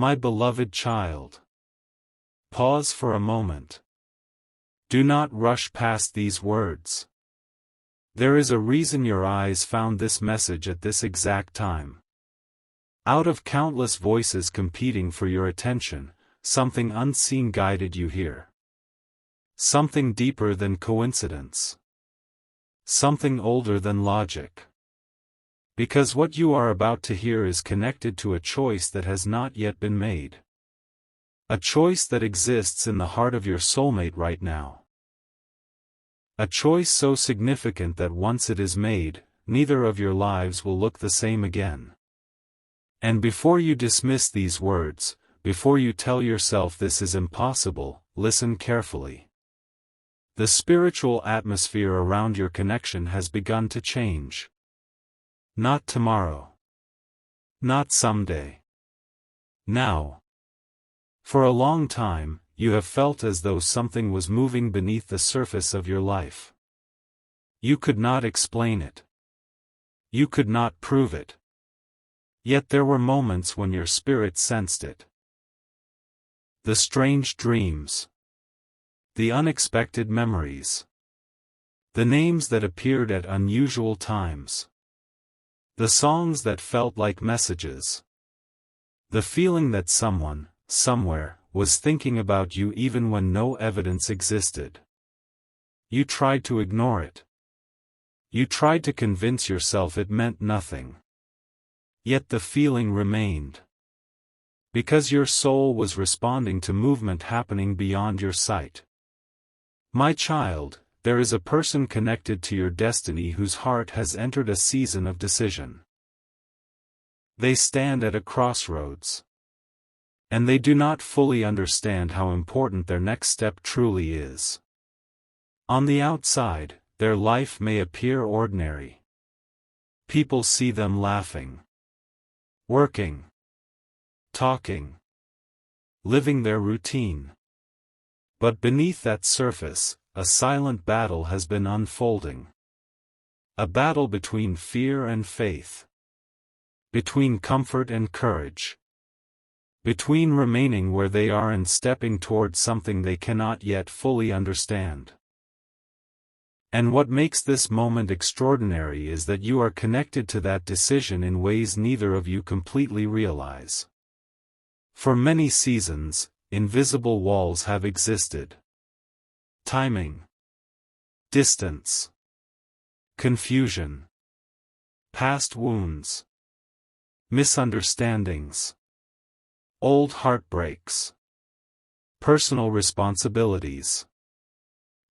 My beloved child. Pause for a moment. Do not rush past these words. There is a reason your eyes found this message at this exact time. Out of countless voices competing for your attention, something unseen guided you here. Something deeper than coincidence. Something older than logic. Because what you are about to hear is connected to a choice that has not yet been made. A choice that exists in the heart of your soulmate right now. A choice so significant that once it is made, neither of your lives will look the same again. And before you dismiss these words, before you tell yourself this is impossible, listen carefully. The spiritual atmosphere around your connection has begun to change. Not tomorrow. Not someday. Now. For a long time, you have felt as though something was moving beneath the surface of your life. You could not explain it. You could not prove it. Yet there were moments when your spirit sensed it. The strange dreams. The unexpected memories. The names that appeared at unusual times. The songs that felt like messages. The feeling that someone, somewhere, was thinking about you even when no evidence existed. You tried to ignore it. You tried to convince yourself it meant nothing. Yet the feeling remained. Because your soul was responding to movement happening beyond your sight. My child, there is a person connected to your destiny whose heart has entered a season of decision. They stand at a crossroads. And they do not fully understand how important their next step truly is. On the outside, their life may appear ordinary. People see them laughing, working, talking, living their routine. But beneath that surface, a silent battle has been unfolding. A battle between fear and faith. Between comfort and courage. Between remaining where they are and stepping toward something they cannot yet fully understand. And what makes this moment extraordinary is that you are connected to that decision in ways neither of you completely realize. For many seasons, invisible walls have existed. Timing. Distance. Confusion. Past wounds. Misunderstandings. Old heartbreaks. Personal responsibilities.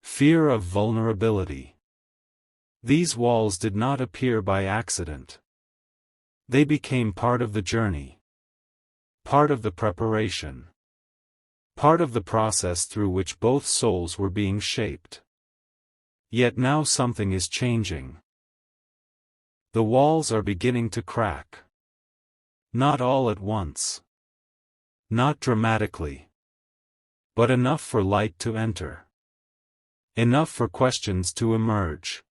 Fear of vulnerability. These walls did not appear by accident. They became part of the journey. Part of the preparation. Part of the process through which both souls were being shaped. Yet now something is changing. The walls are beginning to crack. Not all at once. Not dramatically. But enough for light to enter. Enough for questions to emerge.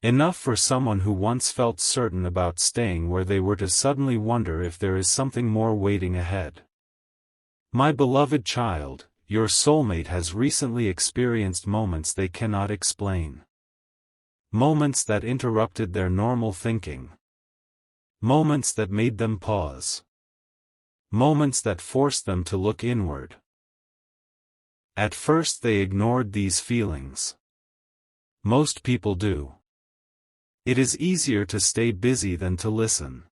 Enough for someone who once felt certain about staying where they were to suddenly wonder if there is something more waiting ahead. My beloved child, your soulmate has recently experienced moments they cannot explain. Moments that interrupted their normal thinking. Moments that made them pause. Moments that forced them to look inward. At first they ignored these feelings. Most people do. It is easier to stay busy than to listen.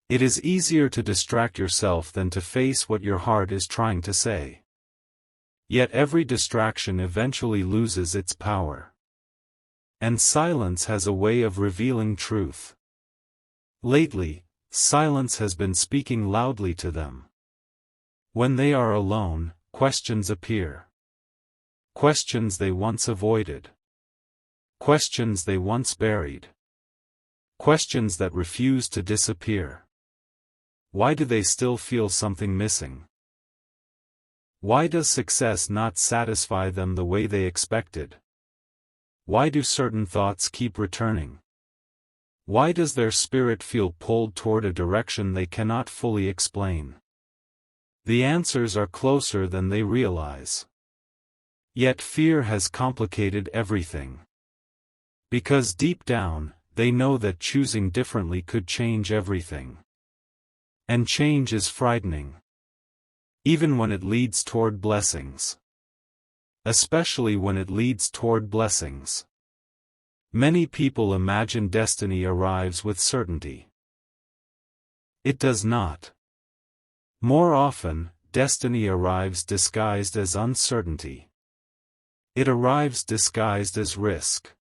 It is easier to distract yourself than to face what your heart is trying to say. Yet every distraction eventually loses its power. And silence has a way of revealing truth. Lately, silence has been speaking loudly to them. When they are alone, questions appear. Questions they once avoided. Questions they once buried. Questions that refuse to disappear. Why do they still feel something missing? Why does success not satisfy them the way they expected? Why do certain thoughts keep returning? Why does their spirit feel pulled toward a direction they cannot fully explain? The answers are closer than they realize. Yet fear has complicated everything. Because deep down, they know that choosing differently could change everything. And change is frightening. Even when it leads toward blessings. Especially when it leads toward blessings. Many people imagine destiny arrives with certainty. It does not. More often, destiny arrives disguised as uncertainty. It arrives disguised as risk.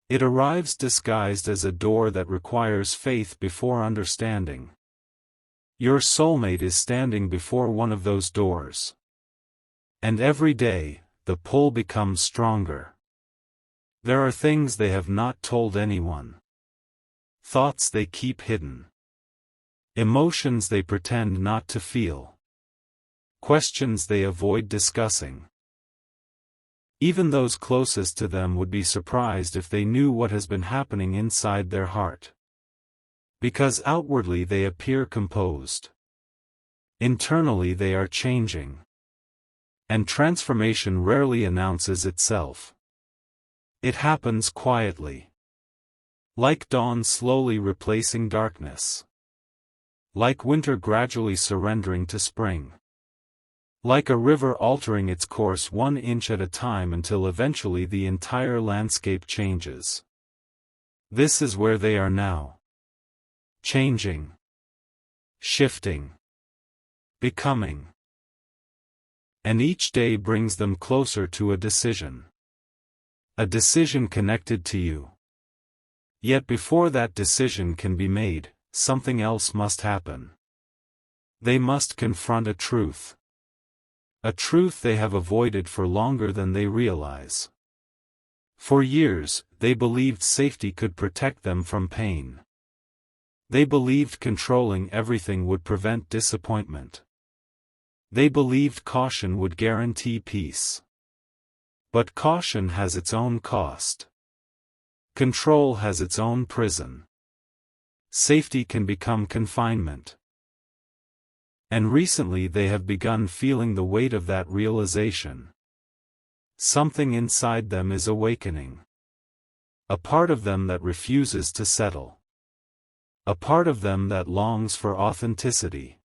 It arrives disguised as a door that requires faith before understanding. Your soulmate is standing before one of those doors. And every day, the pull becomes stronger. There are things they have not told anyone. Thoughts they keep hidden. Emotions they pretend not to feel. Questions they avoid discussing. Even those closest to them would be surprised if they knew what has been happening inside their heart. Because outwardly they appear composed. Internally they are changing. And transformation rarely announces itself. It happens quietly. Like dawn slowly replacing darkness. Like winter gradually surrendering to spring. Like a river altering its course 1 inch at a time until eventually the entire landscape changes. This is where they are now. Changing. Shifting. Becoming. And each day brings them closer to a decision. A decision connected to you. Yet before that decision can be made, something else must happen. They must confront a truth. A truth they have avoided for longer than they realize. For years, they believed safety could protect them from pain. They believed controlling everything would prevent disappointment. They believed caution would guarantee peace. But caution has its own cost. Control has its own prison. Safety can become confinement. And recently they have begun feeling the weight of that realization. Something inside them is awakening. A part of them that refuses to settle. A part of them that longs for authenticity.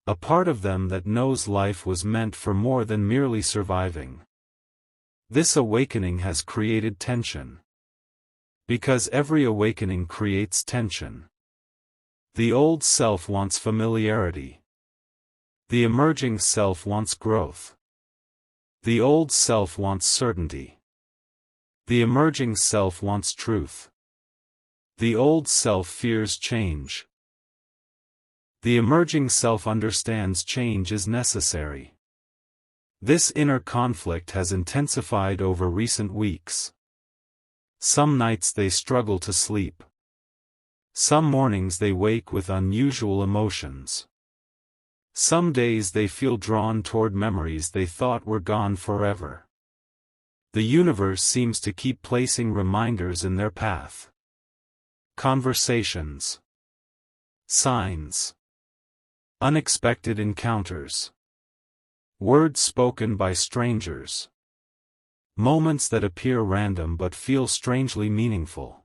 A part of them that knows life was meant for more than merely surviving. This awakening has created tension. Because every awakening creates tension. The old self wants familiarity. The emerging self wants growth. The old self wants certainty. The emerging self wants truth. The old self fears change. The emerging self understands change is necessary. This inner conflict has intensified over recent weeks. Some nights they struggle to sleep. Some mornings they wake with unusual emotions. Some days they feel drawn toward memories they thought were gone forever. The universe seems to keep placing reminders in their path. Conversations. Signs. Unexpected encounters. Words spoken by strangers. Moments that appear random but feel strangely meaningful.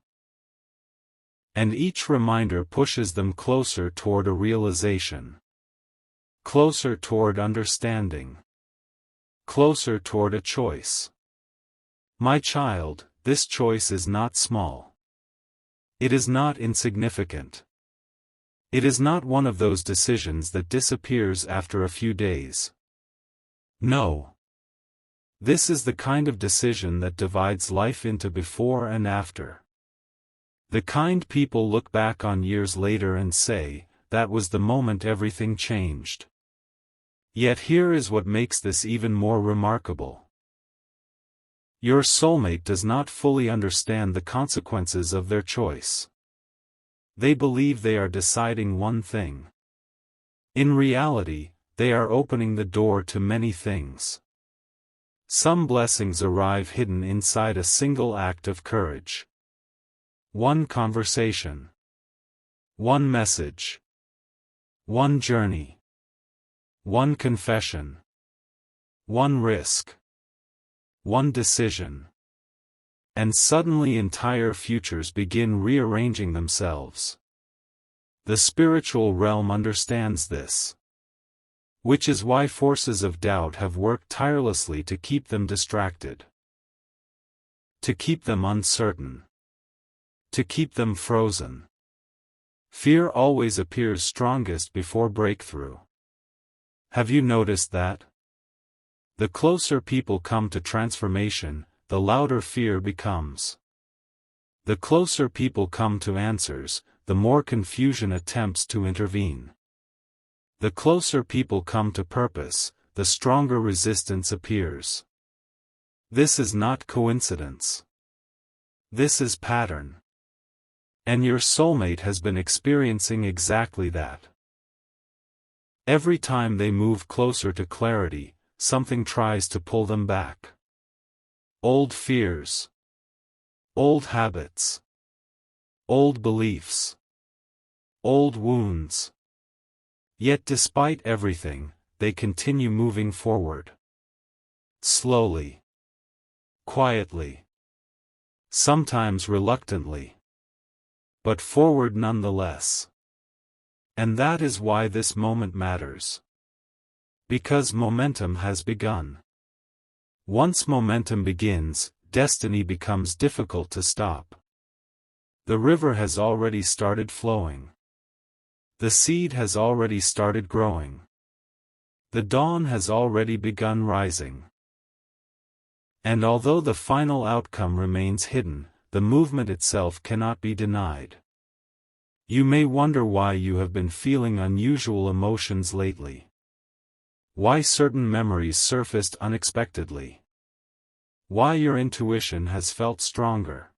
And each reminder pushes them closer toward a realization. Closer toward understanding. Closer toward a choice. My child, this choice is not small. It is not insignificant. It is not one of those decisions that disappears after a few days. No. This is the kind of decision that divides life into before and after. The kind people look back on years later and say, that was the moment everything changed. Yet here is what makes this even more remarkable. Your soulmate does not fully understand the consequences of their choice. They believe they are deciding one thing. In reality, they are opening the door to many things. Some blessings arrive hidden inside a single act of courage. One conversation. One message. One journey. One confession. One risk. One decision. And suddenly entire futures begin rearranging themselves. The spiritual realm understands this. Which is why forces of doubt have worked tirelessly to keep them distracted. To keep them uncertain. To keep them frozen. Fear always appears strongest before breakthrough. Have you noticed that? The closer people come to transformation, the louder fear becomes. The closer people come to answers, the more confusion attempts to intervene. The closer people come to purpose, the stronger resistance appears. This is not coincidence. This is pattern. And your soulmate has been experiencing exactly that. Every time they move closer to clarity, something tries to pull them back. Old fears. Old habits. Old beliefs. Old wounds. Yet despite everything, they continue moving forward. Slowly. Quietly. Sometimes reluctantly. But forward nonetheless. And that is why this moment matters. Because momentum has begun. Once momentum begins, destiny becomes difficult to stop. The river has already started flowing. The seed has already started growing. The dawn has already begun rising. And although the final outcome remains hidden, the movement itself cannot be denied. You may wonder why you have been feeling unusual emotions lately. Why certain memories surfaced unexpectedly. Why your intuition has felt stronger.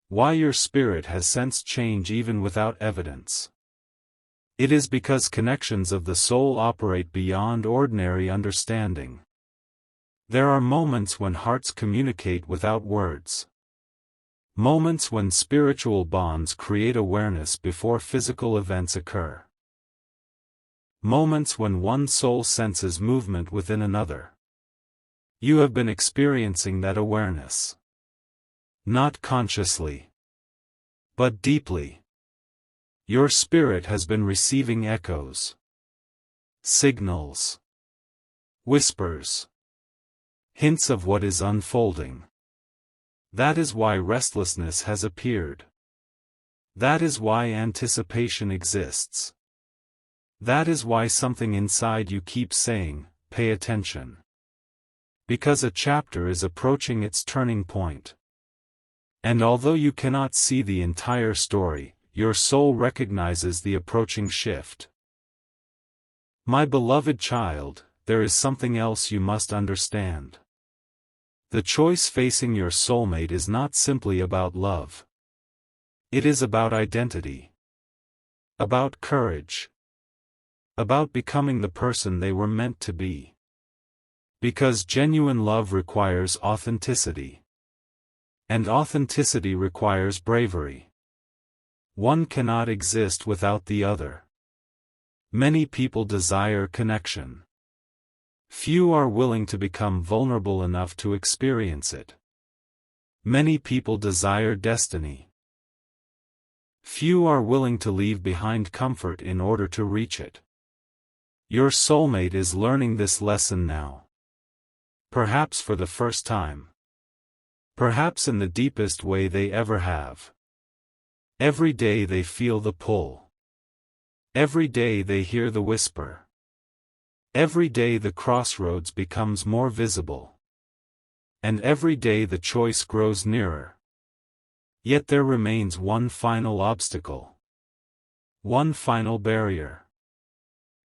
Why your spirit has sensed change even without evidence. It is because connections of the soul operate beyond ordinary understanding. There are moments when hearts communicate without words. Moments when spiritual bonds create awareness before physical events occur. Moments when one soul senses movement within another. You have been experiencing that awareness. Not consciously, but deeply. Your spirit has been receiving echoes, signals, whispers, hints of what is unfolding. That is why restlessness has appeared. That is why anticipation exists. That is why something inside you keeps saying, "Pay attention." Because a chapter is approaching its turning point. And although you cannot see the entire story, your soul recognizes the approaching shift. My beloved child, there is something else you must understand. The choice facing your soulmate is not simply about love. It is about identity. About courage. About becoming the person they were meant to be. Because genuine love requires authenticity. And authenticity requires bravery. One cannot exist without the other. Many people desire connection. Few are willing to become vulnerable enough to experience it. Many people desire destiny. Few are willing to leave behind comfort in order to reach it. Your soulmate is learning this lesson now. Perhaps for the first time. Perhaps in the deepest way they ever have. Every day they feel the pull. Every day they hear the whisper. Every day the crossroads becomes more visible. And every day the choice grows nearer. Yet there remains one final obstacle. One final barrier.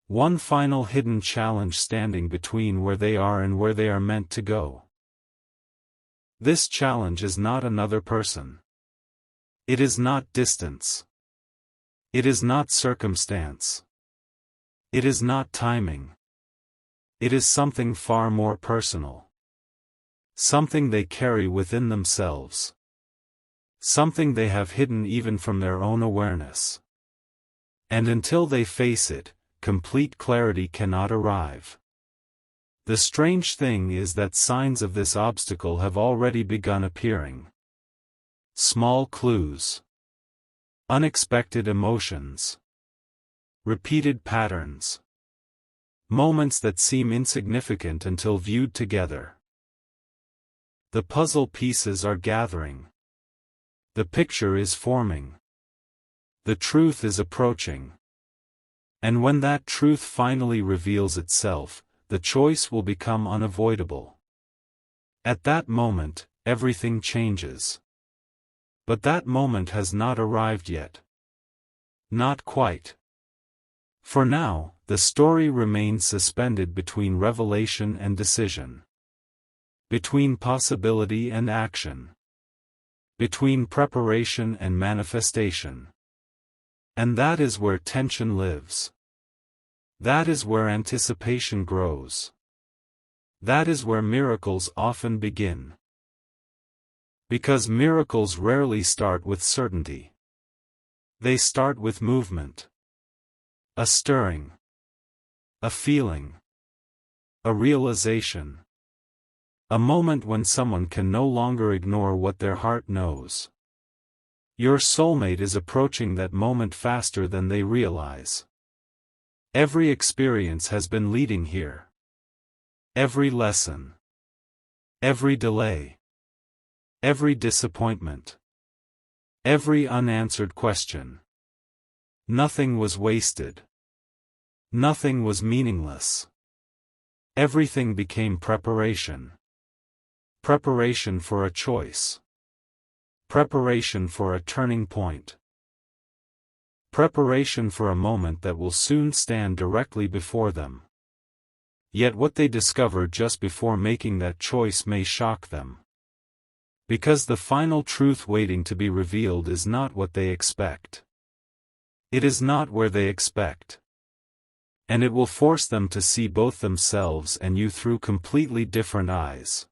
One final hidden challenge standing between where they are and where they are meant to go. This challenge is not another person. It is not distance. It is not circumstance. It is not timing. It is something far more personal. Something they carry within themselves. Something they have hidden even from their own awareness. And until they face it, complete clarity cannot arrive. The strange thing is that signs of this obstacle have already begun appearing. Small clues. Unexpected emotions. Repeated patterns. Moments that seem insignificant until viewed together. The puzzle pieces are gathering. The picture is forming. The truth is approaching. And when that truth finally reveals itself, the choice will become unavoidable. At that moment, everything changes. But that moment has not arrived yet. Not quite. For now, the story remains suspended between revelation and decision. Between possibility and action. Between preparation and manifestation. And that is where tension lives. That is where anticipation grows. That is where miracles often begin. Because miracles rarely start with certainty. They start with movement. A stirring. A feeling. A realization. A moment when someone can no longer ignore what their heart knows. Your soulmate is approaching that moment faster than they realize. Every experience has been leading here. Every lesson. Every delay. Every disappointment. Every unanswered question. Nothing was wasted. Nothing was meaningless. Everything became preparation. Preparation for a choice. Preparation for a turning point. Preparation for a moment that will soon stand directly before them. Yet what they discover just before making that choice may shock them. Because the final truth waiting to be revealed is not what they expect. It is not where they expect. And it will force them to see both themselves and you through completely different eyes.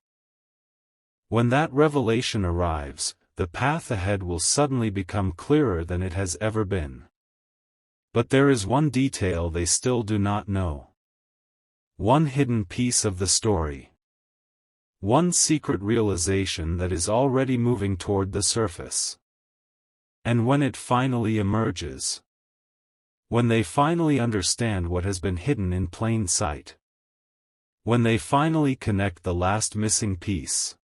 When that revelation arrives, the path ahead will suddenly become clearer than it has ever been. But there is one detail they still do not know. One hidden piece of the story. One secret realization that is already moving toward the surface. And when it finally emerges, when they finally understand what has been hidden in plain sight, when they finally connect the last missing piece,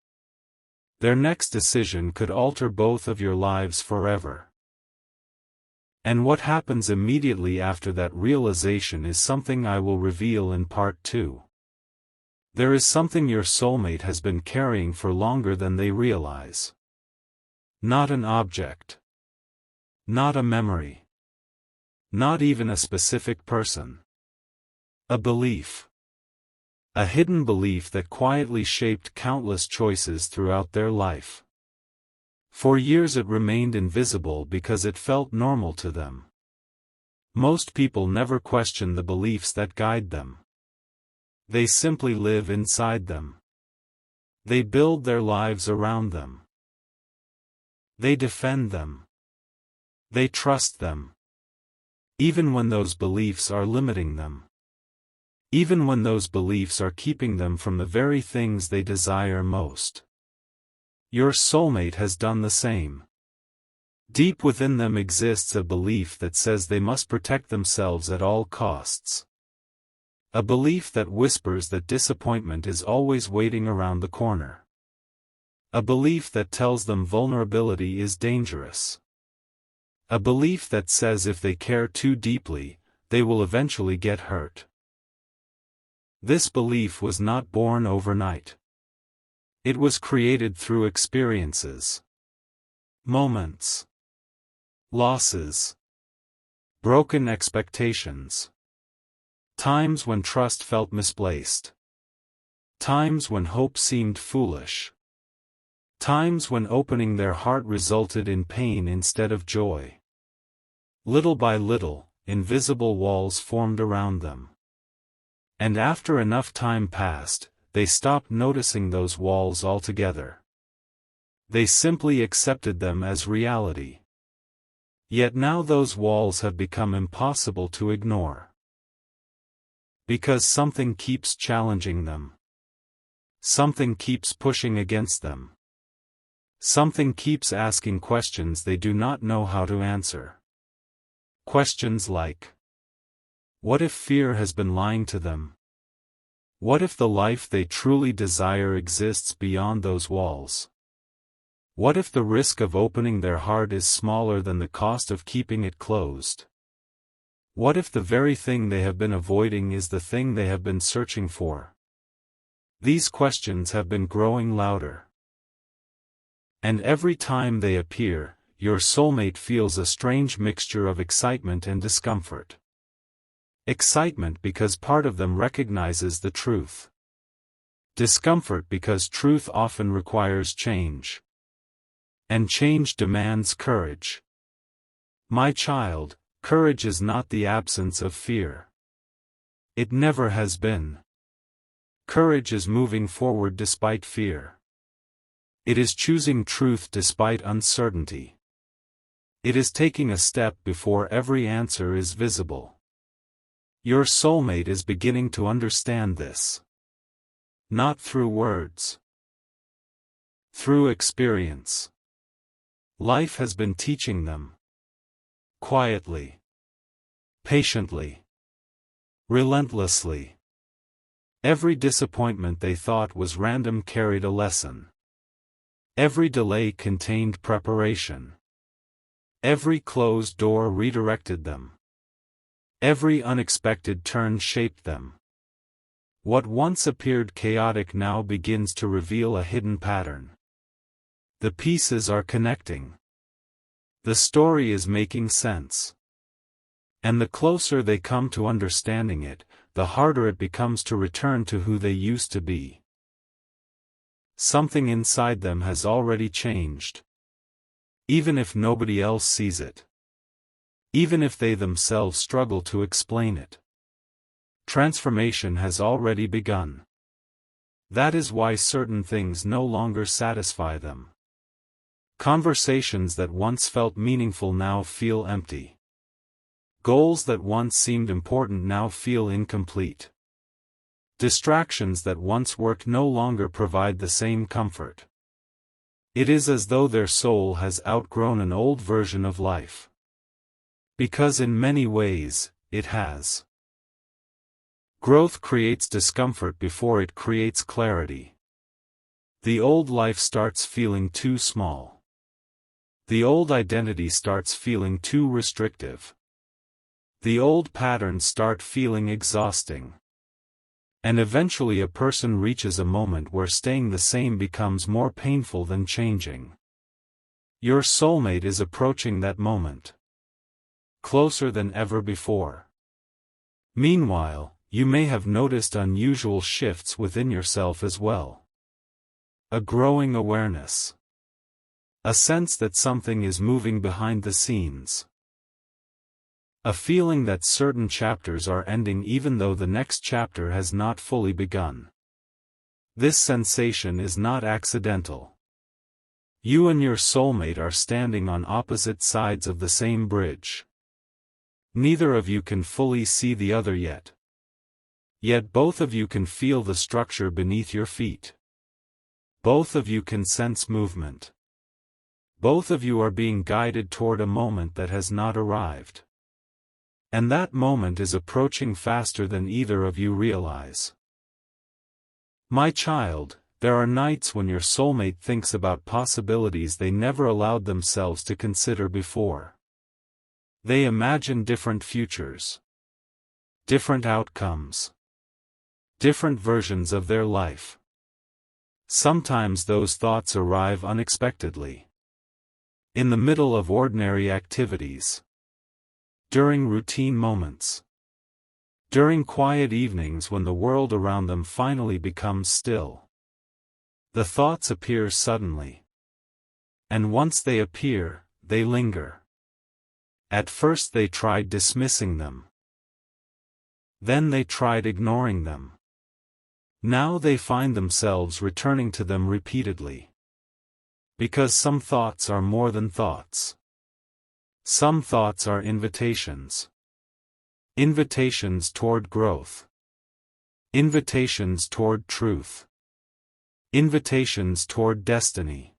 their next decision could alter both of your lives forever. And what happens immediately after that realization is something I will reveal in part 2. There is something your soulmate has been carrying for longer than they realize. Not an object. Not a memory. Not even a specific person. A belief. A hidden belief that quietly shaped countless choices throughout their life. For years it remained invisible because it felt normal to them. Most people never question the beliefs that guide them. They simply live inside them. They build their lives around them. They defend them. They trust them. Even when those beliefs are limiting them. Even when those beliefs are keeping them from the very things they desire most. Your soulmate has done the same. Deep within them exists a belief that says they must protect themselves at all costs. A belief that whispers that disappointment is always waiting around the corner. A belief that tells them vulnerability is dangerous. A belief that says if they care too deeply, they will eventually get hurt. This belief was not born overnight. It was created through experiences. Moments. Losses. Broken expectations. Times when trust felt misplaced. Times when hope seemed foolish. Times when opening their heart resulted in pain instead of joy. Little by little, invisible walls formed around them. And after enough time passed, they stopped noticing those walls altogether. They simply accepted them as reality. Yet now those walls have become impossible to ignore. Because something keeps challenging them. Something keeps pushing against them. Something keeps asking questions they do not know how to answer. Questions like, what if fear has been lying to them? What if the life they truly desire exists beyond those walls? What if the risk of opening their heart is smaller than the cost of keeping it closed? What if the very thing they have been avoiding is the thing they have been searching for? These questions have been growing louder. And every time they appear, your soulmate feels a strange mixture of excitement and discomfort. Excitement because part of them recognizes the truth. Discomfort because truth often requires change. And change demands courage. My child, courage is not the absence of fear. It never has been. Courage is moving forward despite fear. It is choosing truth despite uncertainty. It is taking a step before every answer is visible. Your soulmate is beginning to understand this. Not through words. Through experience. Life has been teaching them. Quietly. Patiently. Relentlessly. Every disappointment they thought was random carried a lesson. Every delay contained preparation. Every closed door redirected them. Every unexpected turn shaped them. What once appeared chaotic now begins to reveal a hidden pattern. The pieces are connecting. The story is making sense. And the closer they come to understanding it, the harder it becomes to return to who they used to be. Something inside them has already changed. Even if nobody else sees it. Even if they themselves struggle to explain it. Transformation has already begun. That is why certain things no longer satisfy them. Conversations that once felt meaningful now feel empty. Goals that once seemed important now feel incomplete. Distractions that once worked no longer provide the same comfort. It is as though their soul has outgrown an old version of life. Because in many ways, it has. Growth creates discomfort before it creates clarity. The old life starts feeling too small. The old identity starts feeling too restrictive. The old patterns start feeling exhausting. And eventually a person reaches a moment where staying the same becomes more painful than changing. Your soulmate is approaching that moment. Closer than ever before. Meanwhile, you may have noticed unusual shifts within yourself as well. A growing awareness. A sense that something is moving behind the scenes. A feeling that certain chapters are ending even though the next chapter has not fully begun. This sensation is not accidental. You and your soulmate are standing on opposite sides of the same bridge. Neither of you can fully see the other yet. Yet both of you can feel the structure beneath your feet. Both of you can sense movement. Both of you are being guided toward a moment that has not arrived. And that moment is approaching faster than either of you realize. My child, there are nights when your soulmate thinks about possibilities they never allowed themselves to consider before. They imagine different futures. Different outcomes. Different versions of their life. Sometimes those thoughts arrive unexpectedly. In the middle of ordinary activities. During routine moments. During quiet evenings when the world around them finally becomes still. The thoughts appear suddenly. And once they appear, they linger. At first they tried dismissing them. Then they tried ignoring them. Now they find themselves returning to them repeatedly. Because some thoughts are more than thoughts. Some thoughts are invitations. Invitations toward growth. Invitations toward truth. Invitations toward destiny.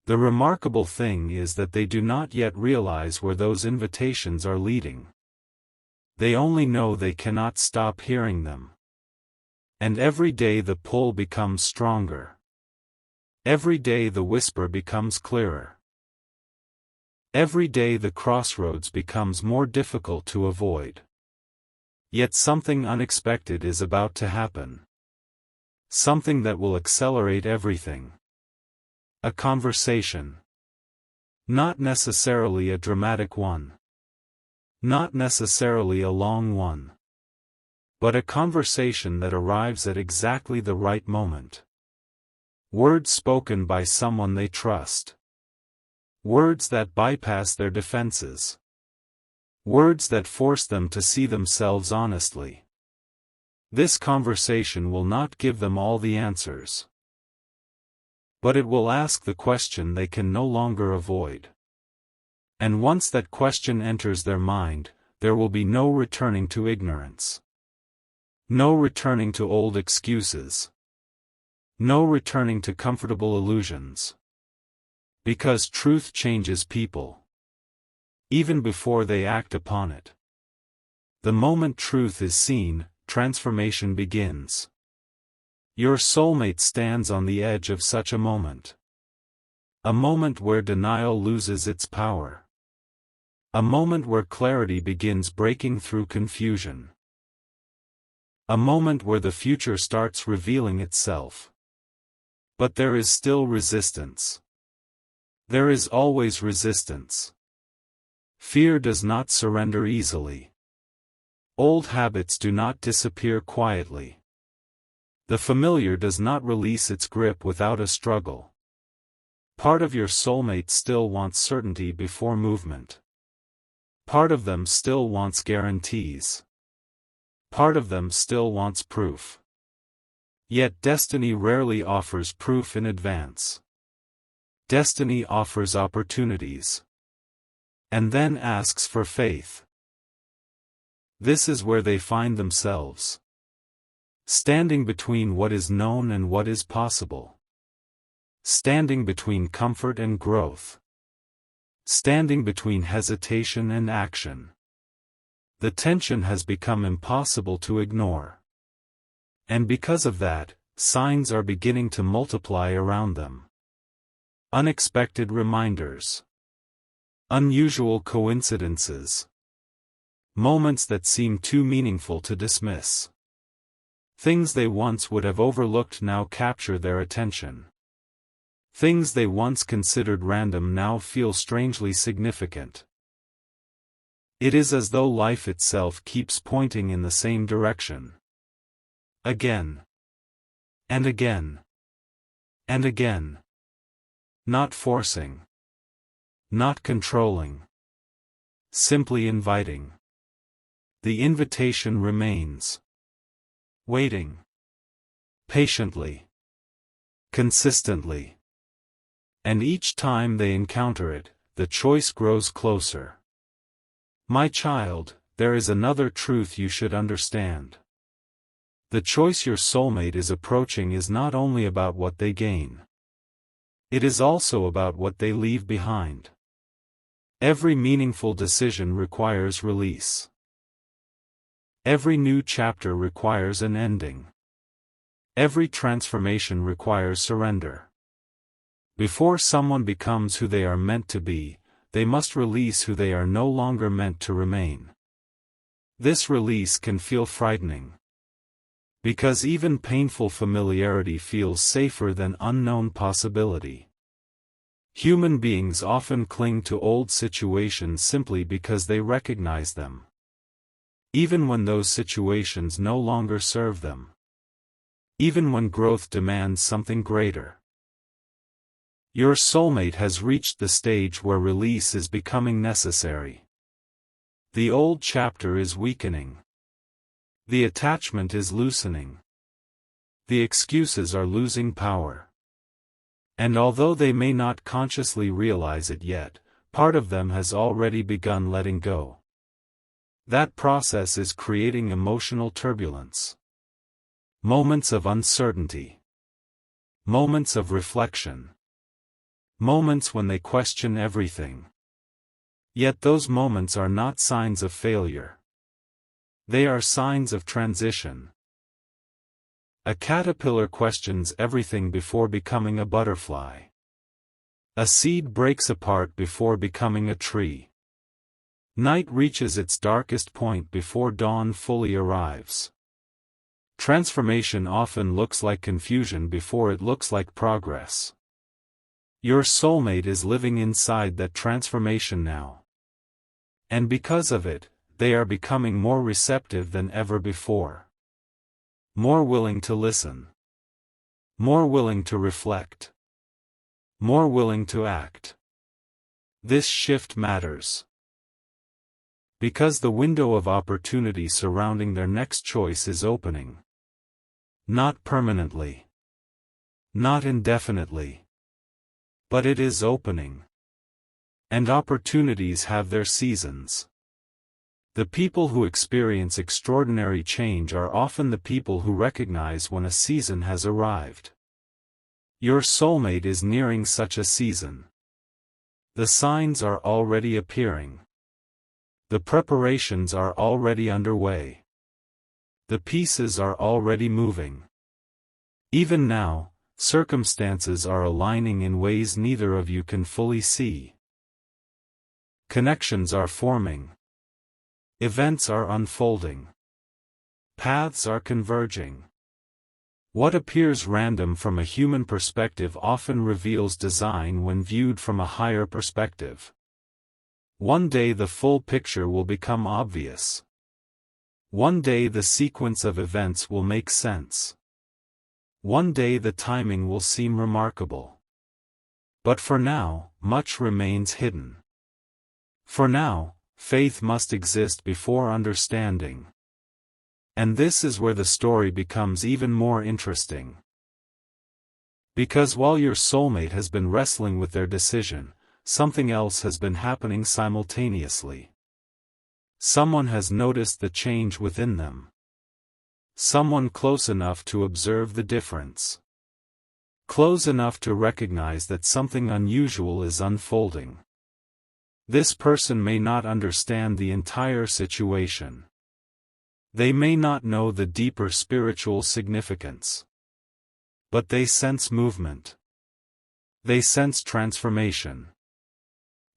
The remarkable thing is that they do not yet realize where those invitations are leading. They only know they cannot stop hearing them. And every day the pull becomes stronger. Every day the whisper becomes clearer. Every day the crossroads becomes more difficult to avoid. Yet something unexpected is about to happen. Something that will accelerate everything. A conversation. Not necessarily a dramatic one. Not necessarily a long one. But a conversation that arrives at exactly the right moment. Words spoken by someone they trust. Words that bypass their defenses. Words that force them to see themselves honestly. This conversation will not give them all the answers. But it will ask the question they can no longer avoid. And once that question enters their mind, there will be no returning to ignorance. No returning to old excuses. No returning to comfortable illusions. Because truth changes people. Even before they act upon it. The moment truth is seen, transformation begins. Your soulmate stands on the edge of such a moment. A moment where denial loses its power. A moment where clarity begins breaking through confusion. A moment where the future starts revealing itself. But there is still resistance. There is always resistance. Fear does not surrender easily. Old habits do not disappear quietly. The familiar does not release its grip without a struggle. Part of your soulmate still wants certainty before movement. Part of them still wants guarantees. Part of them still wants proof. Yet destiny rarely offers proof in advance. Destiny offers opportunities. And then asks for faith. This is where they find themselves. Standing between what is known and what is possible. Standing between comfort and growth. Standing between hesitation and action. The tension has become impossible to ignore. And because of that, signs are beginning to multiply around them. Unexpected reminders. Unusual coincidences. Moments that seem too meaningful to dismiss. Things they once would have overlooked now capture their attention. Things they once considered random now feel strangely significant. It is as though life itself keeps pointing in the same direction. Again. And again. And again. Not forcing. Not controlling. Simply inviting. The invitation remains. Waiting. Patiently. Consistently. And each time they encounter it, the choice grows closer. My child, there is another truth you should understand. The choice your soulmate is approaching is not only about what they gain. It is also about what they leave behind. Every meaningful decision requires release. Every new chapter requires an ending. Every transformation requires surrender. Before someone becomes who they are meant to be, they must release who they are no longer meant to remain. This release can feel frightening. Because even painful familiarity feels safer than unknown possibility. Human beings often cling to old situations simply because they recognize them. Even when those situations no longer serve them. Even when growth demands something greater. Your soulmate has reached the stage where release is becoming necessary. The old chapter is weakening. The attachment is loosening. The excuses are losing power. And although they may not consciously realize it yet, part of them has already begun letting go. That process is creating emotional turbulence. Moments of uncertainty. Moments of reflection. Moments when they question everything. Yet those moments are not signs of failure. They are signs of transition. A caterpillar questions everything before becoming a butterfly. A seed breaks apart before becoming a tree. Night reaches its darkest point before dawn fully arrives. Transformation often looks like confusion before it looks like progress. Your soulmate is living inside that transformation now. And because of it, they are becoming more receptive than ever before. More willing to listen. More willing to reflect. More willing to act. This shift matters. Because the window of opportunity surrounding their next choice is opening. Not permanently. Not indefinitely. But it is opening. And opportunities have their seasons. The people who experience extraordinary change are often the people who recognize when a season has arrived. Your soulmate is nearing such a season. The signs are already appearing. The preparations are already underway. The pieces are already moving. Even now, circumstances are aligning in ways neither of you can fully see. Connections are forming. Events are unfolding. Paths are converging. What appears random from a human perspective often reveals design when viewed from a higher perspective. One day the full picture will become obvious. One day the sequence of events will make sense. One day the timing will seem remarkable. But for now, much remains hidden. For now, faith must exist before understanding. And this is where the story becomes even more interesting. Because while your soulmate has been wrestling with their decision, something else has been happening simultaneously. Someone has noticed the change within them. Someone close enough to observe the difference. Close enough to recognize that something unusual is unfolding. This person may not understand the entire situation. They may not know the deeper spiritual significance. But they sense movement. They sense transformation.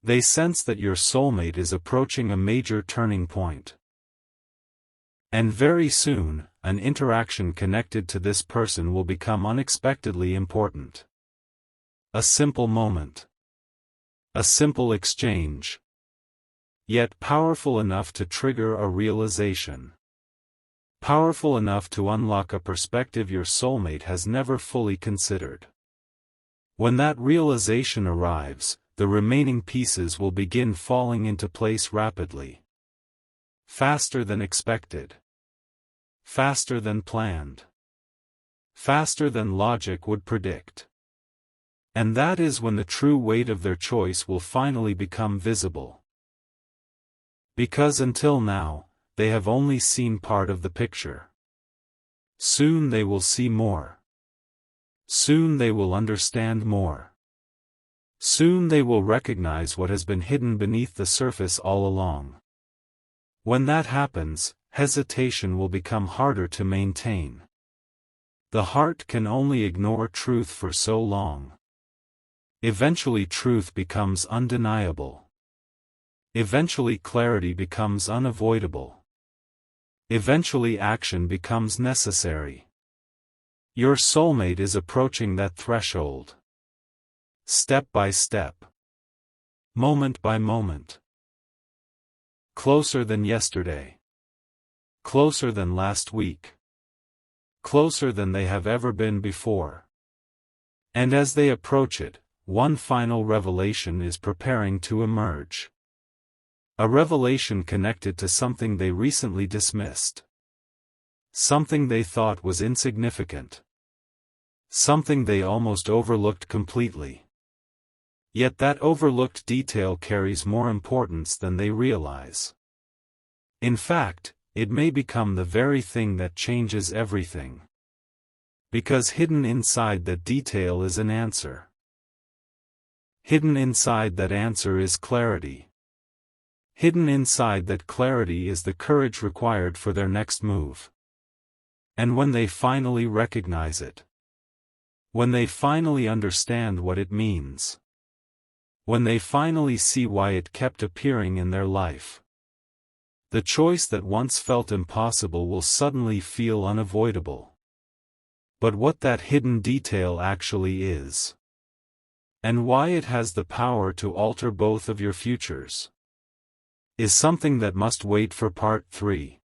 They sense that your soulmate is approaching a major turning point. And very soon, an interaction connected to this person will become unexpectedly important. A simple moment. A simple exchange. Yet powerful enough to trigger a realization. Powerful enough to unlock a perspective your soulmate has never fully considered. When that realization arrives, the remaining pieces will begin falling into place rapidly. Faster than expected. Faster than planned. Faster than logic would predict. And that is when the true weight of their choice will finally become visible. Because until now, they have only seen part of the picture. Soon they will see more. Soon they will understand more. Soon they will recognize what has been hidden beneath the surface all along. When that happens, hesitation will become harder to maintain. The heart can only ignore truth for so long. Eventually truth becomes undeniable. Eventually clarity becomes unavoidable. Eventually action becomes necessary. Your soulmate is approaching that threshold. Step by step. Moment by moment. Closer than yesterday. Closer than last week. Closer than they have ever been before. And as they approach it, one final revelation is preparing to emerge. A revelation connected to something they recently dismissed. Something they thought was insignificant. Something they almost overlooked completely. Yet that overlooked detail carries more importance than they realize. In fact, it may become the very thing that changes everything. Because hidden inside that detail is an answer. Hidden inside that answer is clarity. Hidden inside that clarity is the courage required for their next move. And when they finally recognize it, when they finally understand what it means, when they finally see why it kept appearing in their life, the choice that once felt impossible will suddenly feel unavoidable. But what that hidden detail actually is, and why it has the power to alter both of your futures, is something that must wait for part 3.